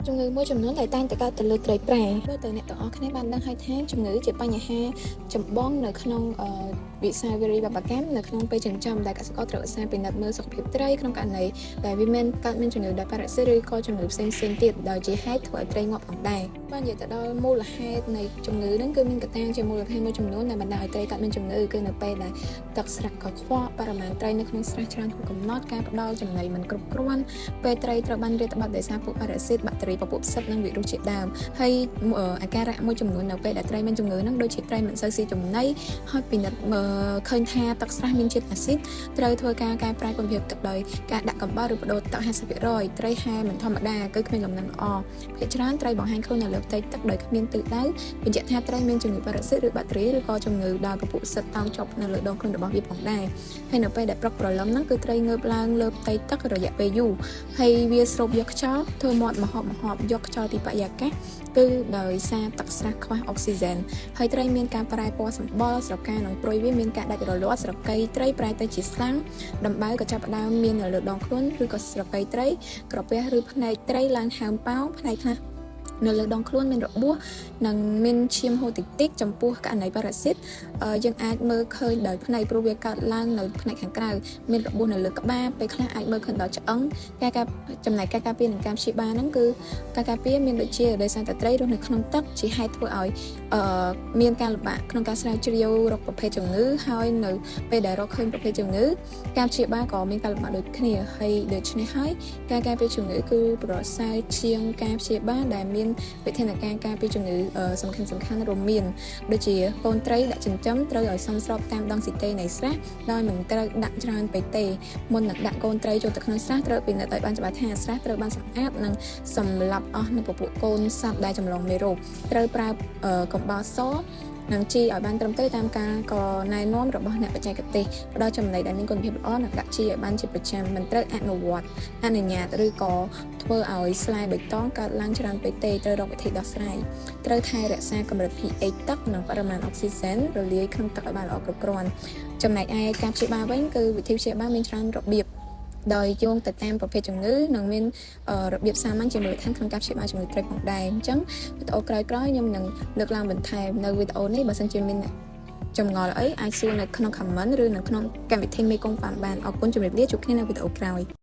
ជំងឺមួយចំនួនដែលតែងតែកើតទៅលើត្រីប្រែដូចទៅអ្នកទាំងអស់គ្នាបានដឹងហើយថាជំងឺជាបញ្ហាចម្បងនៅក្នុងវិស័យវារីវប្បកម្មនៅក្នុងពេលចិញ្ចឹមដែលកសិករត្រូវឧស្សាហ៍ពិនិត្យមើលសុខភាពត្រីក្នុងករណីដែលវាមានជំងឺដោយប៉ារ៉ាស៊ីតឬក៏ជំងឺផ្សេងៗទៀតដោយជាហេតុធ្វើឲ្យត្រីងាប់ផងដែរបើនិយាយទៅដល់មូលហេតុនៃជំងឺហ្នឹងគឺមានកត្តាជាមូលដ្ឋានមួយចំនួនដែលបណ្ដាលឲ្យត្រីកើតមានជំងឺគឺនៅពេលដែលទឹកស្រះកខ្វក់បរិមាណត្រីនៅក្នុងស្រះច្រើនហួសកំណត់ការផ្ដល់ចំណីមិនគ្រប់គ្រាន់ពេលត្រីត្រូវបានរាតត្បាតដោយសារពួកប៉ារ៉ាស៊ីតបាក់តេរីពពួកផ្សិតនិងវីរុសជាដើមហើយអាការៈមួយចំនួននៅពេលដែលត្រីមានជំងឺហ្នឹងដូចជាត្រីមិនសូវស៊ីចំណីហើយពិនិត្យឃើញថាទឹកស្រះមានជាតិអាស៊ីតត្រូវធ្វើការកែប្រែគុណភាពទឹកដោយការដាក់កំបោរឬបដូរទឹក 50% ត្រីហែមិនធម្មតាគឺគ្មានលំនឹងល្អភាគច្រើនត្រីបង្ហាញខ្លួននៅលើផ្ទៃទឹកដោយគ្មានទិសដៅបញ្ជាក់ថាត្រីមានជំងឺប៉ារ៉ាស៊ីតឬបាក់តេរីឬក៏ជំងឺដោយពពួកផ្សិតតោងជាប់នៅលើដងខ្លួនរបស់វាផងដែរហើយនៅពេលដែលប្រកប្រឡំហ្នឹងគឺត្រីងើបឡើងលើផ្ទៃទឹករយៈពេលយូរហើយវាស្រូបយកខ្យល់ធ្វើមាត់មហប់យកខ្យល់ពីបរិយាកាសគឺដោយសារទឹកស្រះខ្វះអុកស៊ីហ្សែនហើយត្រីមានការប្រែពណ៌សម្បុរស្រកានិងព្រុយវាមានការដាច់រលាត់ស្រកីត្រីប្រែទៅជាស្លាំងដំបៅក៏ចាប់ផ្ដើមមាននៅលើដងខ្លួនឬក៏ស្រកីត្រីក្រពះឬភ្នែកត្រីឡើងហើមប៉ោងផ្នែកខ្លះនៅលើដងខ្លួនមានរបួសនិងមានឈាមហូរតិចតិចចំពោះករណីប៉ារ៉ាស៊ីតយើងអាចមើលឃើញដោយភ្នែកព្រោះវាកើតឡើងនៅផ្នែកខាងក្រៅមានរបួសនៅលើក្បាលពេលខ្លះអាចមើលឃើញដល់ឆ្អឹងការចំណែកការការពារនិងការព្យាបាលហ្នឹងគឺការការពារមានដូចជាដោយសារតែត្រីរស់នៅក្នុងទឹកជាហេតុធ្វើឲ្យមានការលំបាកក្នុងការស្រាវជ្រាវរកប្រភេទជំងឺហើយនៅពេលដែលរកឃើញប្រភេទជំងឺការព្យាបាលក៏មានការលំបាកដូចគ្នាហើយដូច្នេះហើយការការពារជំងឺគឺប្រសើរជាងការព្យាបាលដែលមានវិធានការការពារជំងឺសំខាន់រួមមានដូចជាកូនត្រីដាក់ចិញ្ចឹមត្រូវឲ្យសមស្របតាមដងស៊ីតេនៃស្រះដោយមិនត្រូវដាក់ច្រើនពេកទេមុននឹងដាក់កូនត្រីចូលទៅក្នុងស្រះត្រូវពិនិត្យឲ្យបានច្បាស់ថាស្រះត្រូវបានសម្អាតនិងសម្លាប់អស់នៅពពួកកូនសត្វដែលចម្លងមេរោគត្រូវប្រើកំបោរសនិងជីឲ្យបានត្រឹមត្រូវតាមការណែនាំរបស់អ្នកបច្ចេកទេសផ្ដល់ចំណីដែលមានគុណភាពល្អនិងដាក់ជីឲ្យបានជាប្រចាំមិនត្រូវអនុញ្ញាតឬក៏ធ្វើឲ្យស្លែបៃតងកើតឡើងច្រើនពេកទេត្រូវរកវិធីដោះស្រាយត្រូវថែរក្សាកម្រិត pH ទឹកនិងបរិមាណអុកស៊ីហ្សែនរលាយក្នុងទឹកឲ្យបានល្អគ្រប់គ្រាន់ចំណែកឯការព្យាបាលវិញគឺវិធីព្យាបាលមានច្រើនរបៀបដោយយោងទៅតាមប្រភេទជំងឺនិងមានរបៀបសាមញ្ញជាមូលដ្ឋានក្នុងការព្យាបាលជំងឺត្រីផងដែរអញ្ចឹងវីដេអូក្រោយៗខ្ញុំនឹងលើកឡើងបន្ថែមនៅវីដេអូនេះបើសិនជាមានចម្ងល់អីអាចសួរនៅក្នុង comment ឬនៅក្នុងកម្មវិធីមេកុងហ្វាមបានអរគុណជម្រាបលាជួបគ្នានៅវីដេអូក្រោយ